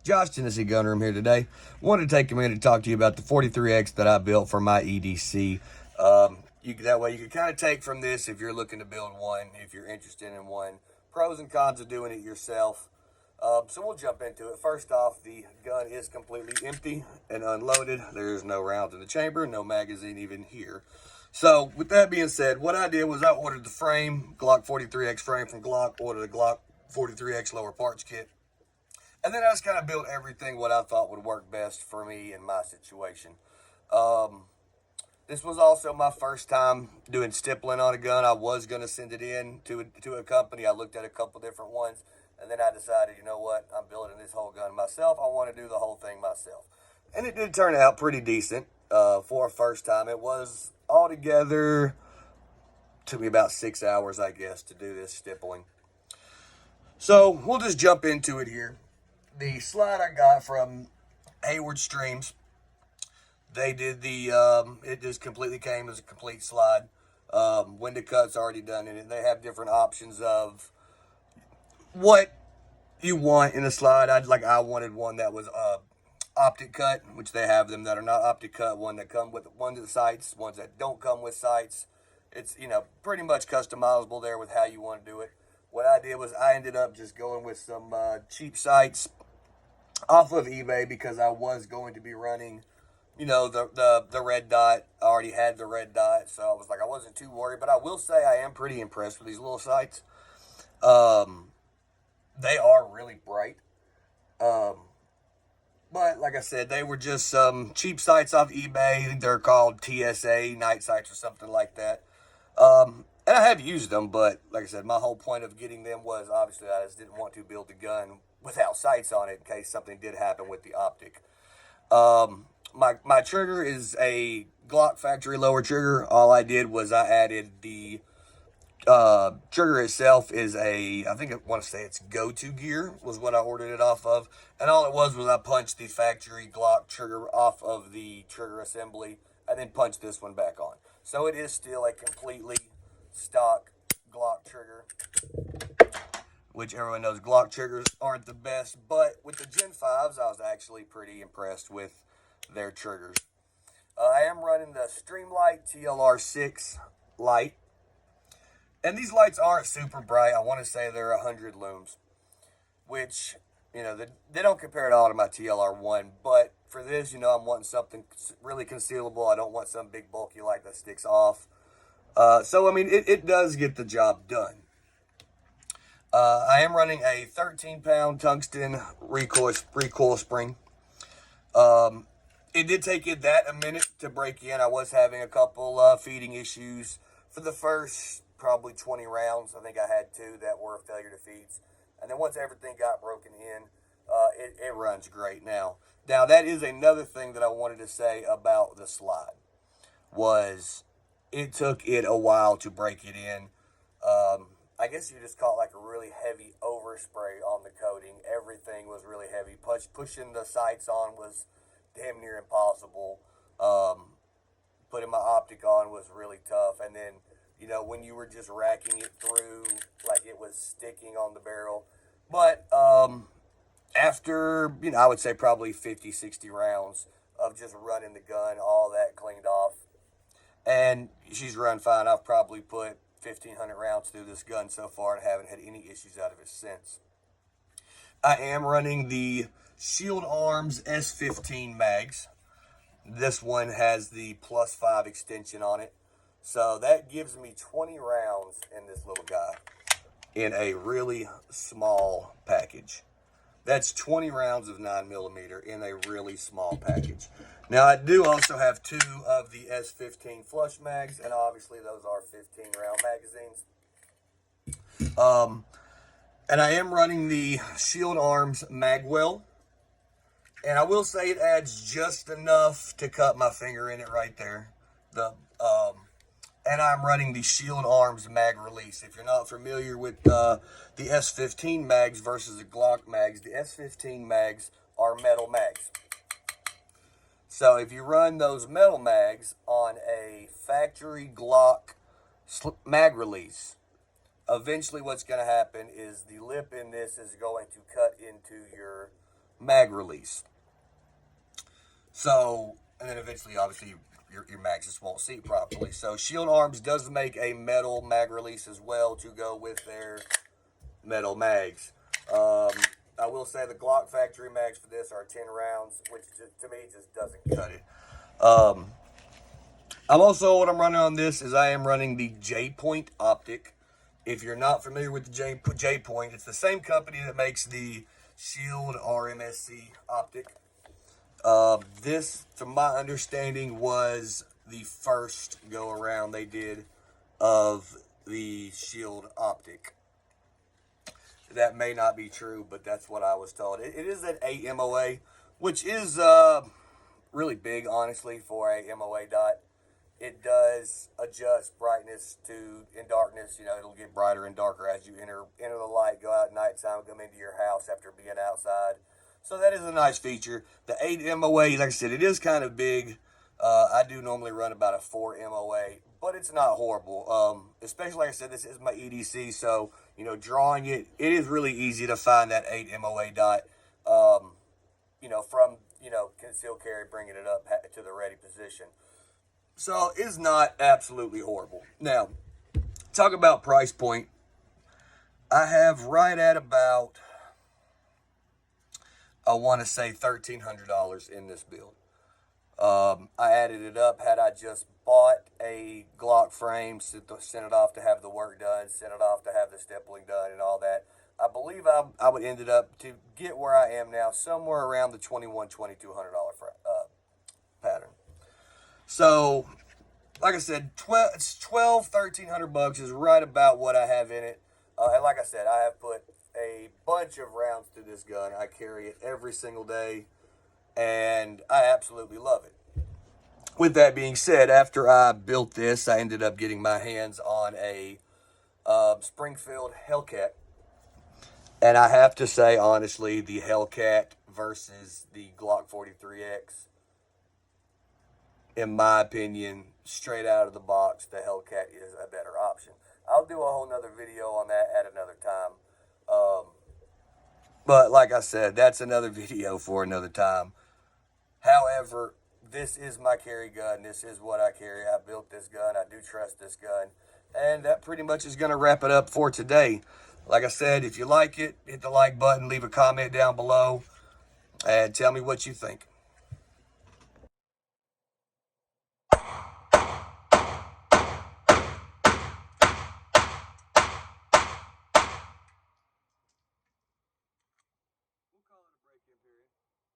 Josh, Tennessee Gunroom here today. Wanted to take a minute to talk to you about the 43X that I built for my EDC. That way you can kind of take from this if you're looking to build one, if you're interested in one, pros and cons of doing it yourself. So we'll jump into it. First off, the gun is completely empty and unloaded. There's no rounds in the chamber, no magazine even here. So with that being said, what I did was I ordered the frame, Glock 43X frame from Glock, ordered a Glock 43X lower parts kit. And then I just kind of built everything what I thought would work best for me in my situation. This was also my first time doing stippling on a gun. I was going to send it in to a company. I looked at a couple different ones, and then I decided, you know what, I'm building this whole gun myself. I want to do the whole thing myself. And it did turn out pretty decent for a first time. It was altogether, took me about 6 hours, I guess, to do this stippling. So we'll just jump into it here. The slide I got from Hayward Streams, they did it just completely came as a complete slide. Window cut's already done in it. They have different options of what you want in a slide. I wanted one that was optic cut, which they have them that are not optic cut, one that come with one of the sights, ones that don't come with sights. It's, pretty much customizable there with how you want to do it. What I did was I ended up just going with some cheap sights off of eBay because I was going to be running, the red dot. I already had the red dot, so I was like, I wasn't too worried. But I will say I am pretty impressed with these little sights. They are really bright. But like I said, they were just some cheap sights off eBay. They're called TSA night sights or something like that. And I have used them, but like I said, my whole point of getting them was obviously I just didn't want to build a gun without sights on it in case something did happen with the optic. My trigger is a Glock factory lower trigger. All I did was I added the trigger itself is I think I want to say it's go-to gear was what I ordered it off of. And all it was I punched the factory Glock trigger off of the trigger assembly and then punched this one back on. So it is still a completely stock Glock trigger, which everyone knows Glock triggers aren't the best, but with the Gen 5s, I was actually pretty impressed with their triggers. I am running the Streamlight TLR6 light, and these lights aren't super bright. I want to say they're 100 looms, which, they don't compare at all to my TLR1, but for this, I'm wanting something really concealable. I don't want some big bulky light that sticks off. It does get the job done. I am running a 13-pound tungsten recoil spring. It did take it a minute to break in. I was having a couple feeding issues for the first probably 20 rounds. I think I had 2 that were failure to feeds. And then once everything got broken in, it runs great now. Now, that is another thing that I wanted to say about the slide, was it took it a while to break it in. I guess you just call it like a really heavy overspray on the coating. Everything was really heavy. Pushing the sights on was damn near impossible. Putting my optic on was really tough. And then, when you were just racking it through, like it was sticking on the barrel. But after, I would say probably 50, 60 rounds of just running the gun, all that cleaned off. And she's run fine. I've probably put 1,500 rounds through this gun so far and haven't had any issues out of it since. I am running the Shield Arms S15 mags. This one has the +5 extension on it. So that gives me 20 rounds in this little guy in a really small package. That's 20 rounds of 9mm in a really small package. Now, I do also have 2 of the S15 flush mags, and obviously those are 15-round magazines. And I am running the Shield Arms Magwell. And I will say it adds just enough to cut my finger in it right there. And I'm running the Shield Arms mag release. If you're not familiar with the S15 mags versus the Glock mags, the S15 mags are metal mags. So if you run those metal mags on a factory Glock mag release, eventually what's going to happen is the lip in this is going to cut into your mag release. So, and then eventually, obviously, your mags just won't seat properly. So Shield Arms does make a metal mag release as well to go with their metal mags. I will say the Glock factory mags for this are 10 rounds, which to me just doesn't cut it. What I'm running on this is I am running the J-Point optic. If you're not familiar with the J-Point, it's the same company that makes the Shield RMSC optic. This, to my understanding, was the first go around they did of the Shield optic. That may not be true, but that's what I was told. It is an 8 MOA, which is really big, honestly, for a MOA dot. It does adjust brightness in darkness. You know, it'll get brighter and darker as you enter the light, go out at nighttime, come into your house after being outside. So that is a nice feature. The 8 MOA, like I said, it is kind of big. I do normally run about a 4 MOA, but it's not horrible. Especially, like I said, this is my EDC, so, you know, drawing it is really easy to find that 8 MOA dot, you know, from, you know, concealed carry, bringing it up to the ready position. So it's not absolutely horrible. Now, talk about price point. I have right at about, I want to say $1,300 in this build. I added it up. Had I just bought a Glock frame, sent it off to have the work done, sent it off to have the stippling done and all that, I believe I would ended up to get where I am now, somewhere around the $2,200 pattern. So, like I said, $1,300 is right about what I have in it. And like I said, I have put a bunch of rounds through this gun. I carry it every single day, and I absolutely love it. With that being said, after I built this, I ended up getting my hands on a Springfield Hellcat. And I have to say, honestly, the Hellcat versus the Glock 43X, in my opinion, straight out of the box, the Hellcat is a better option. I'll do a whole nother video on that at another time. But like I said, that's another video for another time. However, this is my carry gun. This is what I carry. I built this gun. I do trust this gun. And that pretty much is going to wrap it up for today. Like I said, if you like it, hit the like button, leave a comment down below, and tell me what you think.